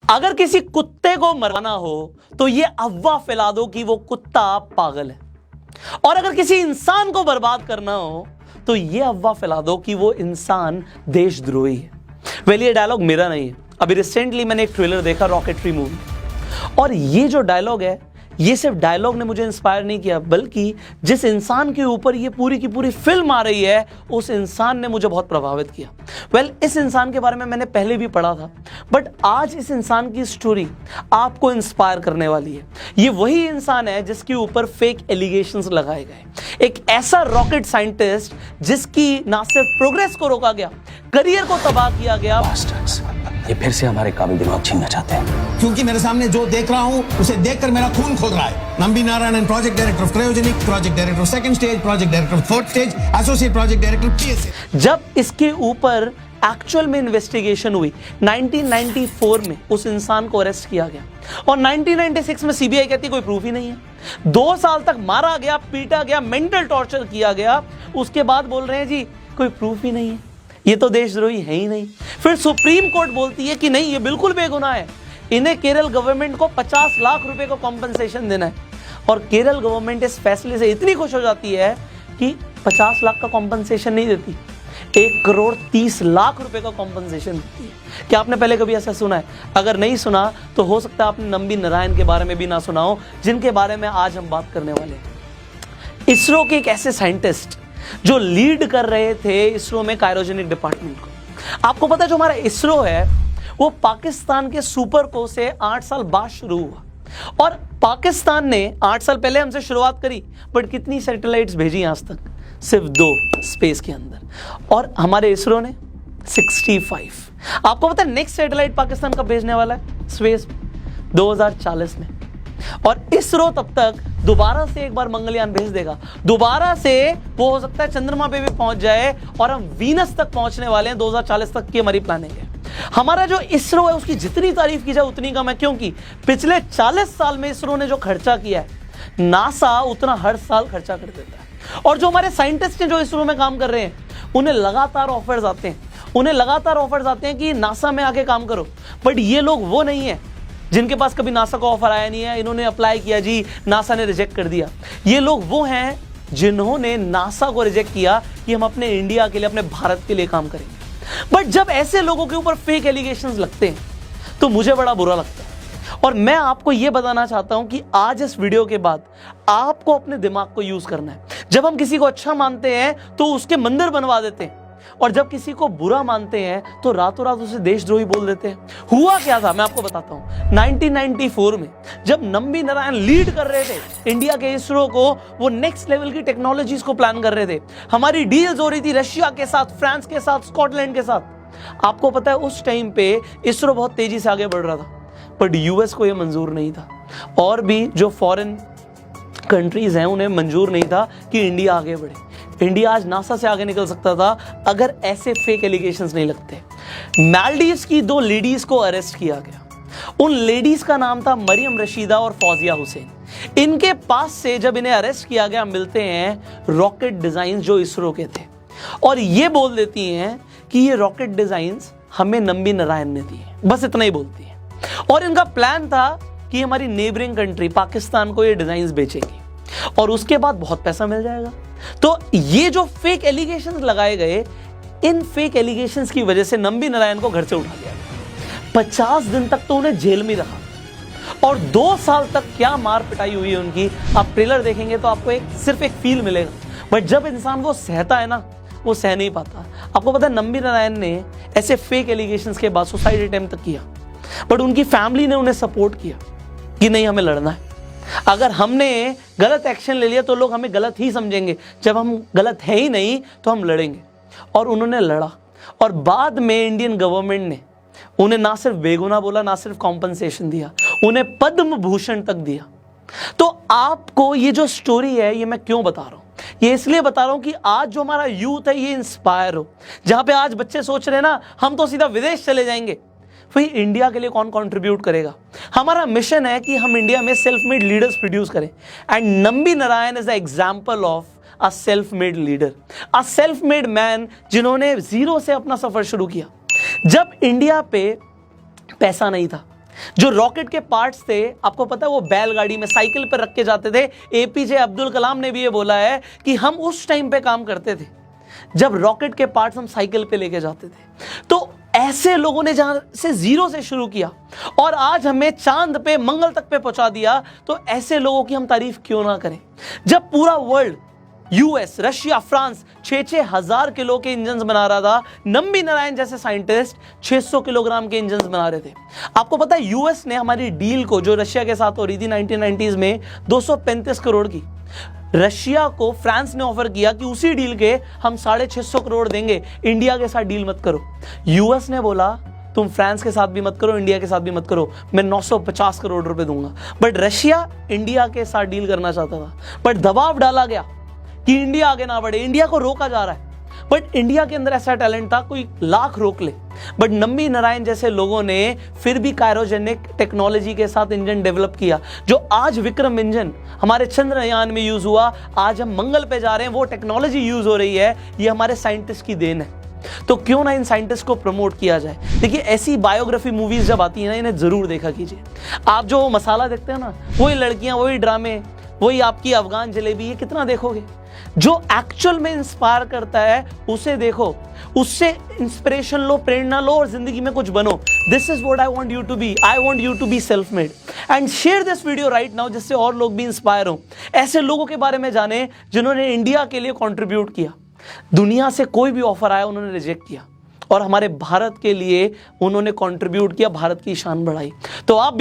अगर किसी कुत्ते को मरवाना हो तो ये अफवाह फैला दो कि वो कुत्ता पागल है, और अगर किसी इंसान को बर्बाद करना हो तो ये अफवाह फैला दो कि वो इंसान देशद्रोही है। वेल, ये डायलॉग मेरा नहीं है। अभी रिसेंटली मैंने एक ट्रेलर देखा रॉकेटरी मूवी, और ये जो डायलॉग है, ये सिर्फ डायलॉग ने मुझे इंस्पायर नहीं किया, बल्कि जिस इंसान के ऊपर ये पूरी की पूरी फिल्म आ रही है उस इंसान ने मुझे बहुत प्रभावित किया। वेल, इस इंसान के बारे में मैंने पहले भी पढ़ा था, बट आज इस इंसान की स्टोरी आपको इंस्पायर करने वाली है। ये वही इंसान है जिसके ऊपर फेक एलिगेशंस लगाए गए, एक ऐसा रॉकेट साइंटिस्ट जिसकी ना सिर्फ प्रोग्रेस को रोका गया, करियर को तबाह किया गया। ये फिर से हमारे काबिल दिमाग छीनना चाहते हैं, क्योंकि मेरे सामने जो देख रहा हूं उसे देखकर मेरा खून खोल रहा है। Nambi Narayanan, project director of cryogenic, project director of second stage, project director of fourth stage, associate project director PSA. जब इसके ऊपर एक्चुअल में इन्वेस्टिगेशन हुई 1994 में, उस इंसान को अरेस्ट किया गया, और 1996 में सीबीआई कहती कोई प्रूफ ही नहीं है। 2 साल तक मारा गया, पीटा गया, मेंटल टॉर्चर किया गया, उसके बाद बोल रहे हैं जी कोई प्रूफ ही नहीं है, ये तो देशद्रोही है ही नहीं। फिर सुप्रीम कोर्ट बोलती है कि नहीं, ये बिल्कुल बेगुनाह है, इन्हें केरल गवर्नमेंट को 50 लाख रुपए को कॉम्पनसेशन देना है। और केरल गवर्नमेंट इस फैसले से इतनी खुश हो जाती है कि 50 लाख का कॉम्पनसेशन नहीं देती, 1,30,00,000 रुपए का कॉम्पनसेशन देती है। क्या आपने पहले कभी ऐसा सुना है? अगर नहीं सुना तो हो सकता है आपने नंबी नारायण के बारे में भी ना सुना हो, जिनके बारे में आज हम बात करने वाले हैं। इसरो के एक ऐसे साइंटिस्ट जो लीड कर रहे थे इसरो में क्रायोजेनिक डिपार्टमेंट को। आपको पता है जो हमारा इसरो है वो पाकिस्तान के सुपरको से 8 साल बाद शुरू हुआ, और पाकिस्तान ने 8 साल पहले हमसे शुरुआत करी, बट कितनी सैटेलाइट्स भेजी आज तक? सिर्फ 2 स्पेस के अंदर, और हमारे इसरो ने 65। आपको पता है नेक्स्ट सैटेलाइट पाकिस्तान का भेजने वाला है स्पेस 2040 में, और इसरो तब तक दोबारा से एक बार मंगलयान भेज देगा, दोबारा से वो हो सकता है चंद्रमा पे भी पहुंच जाए, और हम वीनस तक पहुंचने वाले हैं। 2040 तक की हमारी प्लानिंग है। हमारा जो इसरो है उसकी जितनी तारीफ की जाए उतनी कम है, क्योंकि पिछले 40 साल में इसरो ने जो खर्चा किया है, नासा उतना हर साल खर्चा कर देता है। और जो हमारे साइंटिस्ट हैं जो इसरो में काम कर रहे हैं, उन्हें लगातार ऑफर्स आते हैं कि नासा में आके काम करो, बट ये लोग वो नहीं है जिनके पास कभी नासा का ऑफर आया नहीं है, इन्होंने अप्लाई किया जी, नासा ने रिजेक्ट कर दिया। ये लोग वो हैं जिन्होंने नासा को रिजेक्ट किया कि हम अपने इंडिया के लिए, अपने भारत के लिए काम करेंगे। बट जब ऐसे लोगों के ऊपर फेक एलिगेशंस लगते हैं तो मुझे बड़ा बुरा लगता है, और मैं आपको यह बताना चाहता हूं कि आज इस वीडियो के बाद आपको अपने दिमाग को यूज करना है। जब हम किसी को अच्छा मानते हैं तो उसके मंदिर बनवा देते हैं, और जब किसी को बुरा मानते हैं तो रातों रात उसे देशद्रोही बोल देते हैं। हुआ क्या था मैं आपको बताता हूं। 1994 में जब नंबी नारायण लीड कर रहे थे इंडिया के इसरो को, वो नेक्स्ट लेवल की टेक्नोलॉजीज को प्लान कर रहे थे। हमारी डील्स हो रही थी रशिया के साथ, फ्रांस के साथ, स्कॉटलैंड के साथ। आपको पता है उस टाइम पे इसरो बहुत तेजी से आगे बढ़ रहा था, बट यूएस को यह मंजूर नहीं था, और भी जो फॉरेन कंट्रीज हैं उन्हें मंजूर नहीं था कि इंडिया आगे बढ़े। इंडिया आज नासा से आगे निकल सकता था अगर ऐसे फेक एलिगेशंस नहीं लगते। मालदीव्स की 2 लेडीज को अरेस्ट किया गया। उन लेडीज का नाम था मरियम रशीदा और फौजिया हुसैन। इनके पास से जब इन्हें अरेस्ट किया गया, मिलते हैं रॉकेट डिजाइन जो इसरो के थे, और ये बोल देती हैं कि ये रॉकेट डिजाइन्स हमें नंबी नारायण ने दिए। बस इतना ही बोलती हैं, और इनका प्लान था कि हमारी नेबरिंग कंट्री पाकिस्तान को ये डिजाइन्स बेचेगी, और उसके बाद बहुत पैसा मिल जाएगा। तो ये जो फेक एलिगेशंस लगाए गए, इन फेक एलिगेशंस की वजह से नंबी नारायण को घर से उठा लिया गया। 50 दिन तक तो उन्हें जेल में रखा, और 2 साल तक क्या मार पिटाई हुई है उनकी। आप ट्रेलर देखेंगे तो आपको सिर्फ एक फील मिलेगा, बट जब इंसान वो सहता है ना, वो सह नहीं पाता। आपको पता है नंबी नारायण ने ऐसे फेक एलिगेशंस के बाद सुसाइड अटेम्प्ट तक किया, बट उनकी फैमिली ने उन्हें सपोर्ट किया कि नहीं, हमें लड़ना है। अगर हमने गलत एक्शन ले लिया तो लोग हमें गलत ही समझेंगे, जब हम गलत है ही नहीं तो हम लड़ेंगे। और उन्होंने लड़ा, और बाद में इंडियन गवर्नमेंट ने उन्हें ना सिर्फ बेगुनाह बोला, ना सिर्फ कॉम्पनसेशन दिया, उन्हें पद्म भूषण तक दिया। तो आपको ये जो स्टोरी है ये मैं क्यों बता रहा हूं? ये इसलिए बता रहा हूं कि आज जो हमारा यूथ है ये इंस्पायर हो। जहां पे आज बच्चे सोच रहे हैं ना हम तो सीधा विदेश चले जाएंगे, वही इंडिया के लिए कौन कंट्रीब्यूट करेगा? हमारा मिशन है कि हम इंडिया में सेल्फ मेड लीडर्स प्रोड्यूस करें, and Nambi Narayan is the example of a self made leader, a self made man जिन्होंने जीरो से अपना सफर शुरू किया। जब इंडिया पे पैसा नहीं था, जो रॉकेट के पार्ट्स थे, आपको पता है वो बैलगाड़ी में साइकिल पर रख के जाते थे। एपीजे अब्दुल कलाम ने भी ये बोला है कि हम उस टाइम पे काम करते थे जब रॉकेट के पार्ट्स हम साइकिल पे लेके जाते थे। तो ऐसे लोगों ने जहां से जीरो से शुरू किया और आज हमें चांद पे, मंगल तक पे पहुंचा दिया, तो ऐसे लोगों की हम तारीफ क्यों ना करें। जब पूरा वर्ल्ड, यूएस, रशिया, फ्रांस 6-6 हजार किलो के इंजन्स बना रहा था, नंबी नारायण जैसे साइंटिस्ट 600 किलोग्राम के इंजन्स बना रहे थे। आपको पता है यूएस ने हमारी डील को, जो रशिया के साथ हो रही थी 1990s में, 235 करोड़ की, रशिया को फ्रांस ने ऑफर किया कि उसी डील के हम 650 करोड़ देंगे, इंडिया के साथ डील मत करो। यूएस ने बोला तुम फ्रांस के साथ भी मत करो, इंडिया के साथ भी मत करो, मैं 950 करोड़ रुपए दूंगा। बट रशिया इंडिया के साथ डील करना चाहता था, बट दबाव डाला गया कि इंडिया आगे ना बढ़े, इंडिया को रोका जा रहा है। बट इंडिया के अंदर ऐसा टैलेंट था, कोई लाख रोक ले, बट नंबी नारायण जैसे लोगों ने फिर भी क्रायोजेनिक टेक्नोलॉजी के साथ इंजन डेवलप किया, जो आज विक्रम इंजन हमारे चंद्रयान में यूज हुआ, आज हम मंगल पे जा रहे हैं, वो टेक्नोलॉजी यूज हो रही है, ये हमारे साइंटिस्ट की देन है। तो क्यों ना इन साइंटिस्ट को प्रमोट किया जाए। देखिए, ऐसी बायोग्राफी मूवीज जब आती है ना, इन्हें जरूर देखा कीजिए। आप जो मसाला देखते हैं ना, वही लड़कियां, वही ड्रामे, वही आपकी अफगान जलेबी, ये कितना देखोगे। जो एक्चुअल में इंस्पायर करता है उसे देखो, उससे इंस्पिरेशन लो, प्रेरणा लो और जिंदगी में कुछ बनो। This is what I want you to be. I want you to be self made and share this video right now, जिससे और लोग भी इंस्पायर हो। ऐसे लोगों के बारे में जाने जिन्होंने इंडिया के लिए कंट्रीब्यूट किया। दुनिया से कोई भी ऑफर आया उन्होंने रिजेक्ट किया और हमारे भारत के लिए उन्होंने कंट्रीब्यूट किया, भारत की शान बढ़ाई। तो आप भी